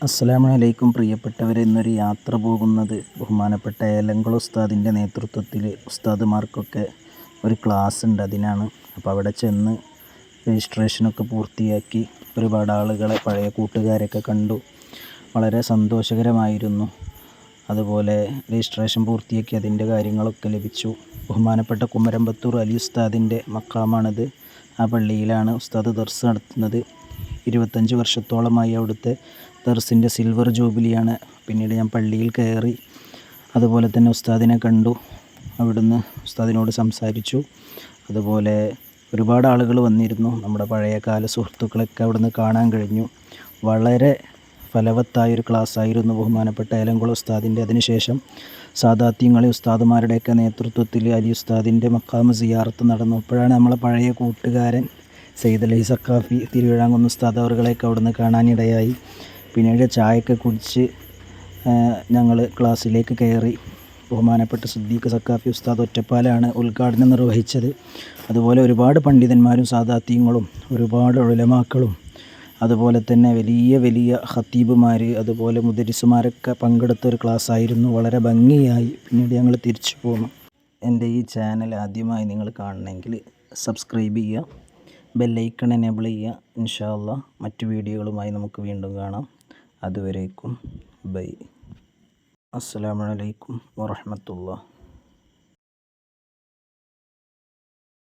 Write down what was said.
അസ്സലാമു അലൈക്കും പ്രിയപ്പെട്ടവരെ. ഇന്നൊരു യാത്ര പോകുന്നത് ബഹുമാനപ്പെട്ട ഏലംകുളം ഉസ്താദിൻ്റെ നേതൃത്വത്തിൽ ഉസ്താദുമാർക്കൊക്കെ ഒരു ക്ലാസ് ഉണ്ട്, അതിനാണ്. അപ്പോൾ അവിടെ ചെന്ന് രജിസ്ട്രേഷനൊക്കെ പൂർത്തിയാക്കി ഒരുപാട് ആളുകളെ, പഴയ കൂട്ടുകാരൊക്കെ കണ്ടു. വളരെ സന്തോഷകരമായിരുന്നു. അതുപോലെ രജിസ്ട്രേഷൻ പൂർത്തിയാക്കി അതിൻ്റെ കാര്യങ്ങളൊക്കെ ലഭിച്ചു. ബഹുമാനപ്പെട്ട കുമരമ്പത്തൂർ അലി ഉസ്താദിൻ്റെ മക്കാമാണിത്. ആ പള്ളിയിലാണ് ഉസ്താദ് ദർസ് നടത്തുന്നത്. 25 വർഷത്തോളമായി അവിടുത്തെ ദർസിൻ്റെ സിൽവർ ജൂബിലിയാണ്. പിന്നീട് ഞാൻ പള്ളിയിൽ കയറി, അതുപോലെ തന്നെ ഉസ്താദിനെ കണ്ടു. അവിടുന്ന് ഉസ്താദിനോട് സംസാരിച്ചു. അതുപോലെ ഒരുപാട് ആളുകൾ വന്നിരുന്നു. നമ്മുടെ പഴയ കാല സുഹൃത്തുക്കളൊക്കെ അവിടുന്ന് കാണാൻ കഴിഞ്ഞു. വളരെ ഫലവത്തായൊരു ക്ലാസ്സായിരുന്നു ബഹുമാനപ്പെട്ട ഏലംകുളം ഉസ്താദിൻ്റെ. അതിനുശേഷം സാദാത്യങ്ങളെ ഉസ്താദുമാരുടെയൊക്കെ നേതൃത്വത്തിൽ അലി ഉസ്താദിൻ്റെ മക്കാമ് സിയാറത്ത് നടന്നു. അപ്പോഴാണ് നമ്മളെ പഴയ കൂട്ടുകാരൻ സയ്യിദ് അലി സഖാഫി തിരുവിഴാങ്കുന്ന് ഉസ്താദ് അവറുകളെയൊക്കെ അവിടുന്ന് കാണാനിടയായി. പിന്നീട് ചായയൊക്കെ കുടിച്ച് ഞങ്ങൾ ക്ലാസ്സിലേക്ക് കയറി. ബഹുമാനപ്പെട്ട സിദ്ദീഖ് സഖാഫി ഉസ്താദ് ഒറ്റപ്പാലാണ് ഉദ്ഘാടനം നിർവഹിച്ചത്. അതുപോലെ ഒരുപാട് പണ്ഡിതന്മാരും സാദാത്യങ്ങളും ഒരുപാട് ഉലമാക്കളും അതുപോലെ തന്നെ വലിയ വലിയ ഖത്തീബുമാർ, അതുപോലെ മുദരിസുമാരൊക്കെ പങ്കെടുത്ത ഒരു ക്ലാസ്സായിരുന്നു. വളരെ ഭംഗിയായി. പിന്നീട് ഞങ്ങൾ തിരിച്ചു പോന്നു. എൻ്റെ ഈ ചാനൽ ആദ്യമായി നിങ്ങൾ കാണണമെങ്കിൽ സബ്സ്ക്രൈബ് ചെയ്യുക, ബെല്ലൈക്കൺ എനേബിൾ ചെയ്യുക. ഇൻഷാ അല്ലാഹ് മറ്റു വീഡിയോകളുമായി നമുക്ക് വീണ്ടും കാണാം. അതുവരേക്കും ബൈ. അസ്സലാമു അലൈക്കും വറഹ്മത്തുള്ളാഹി.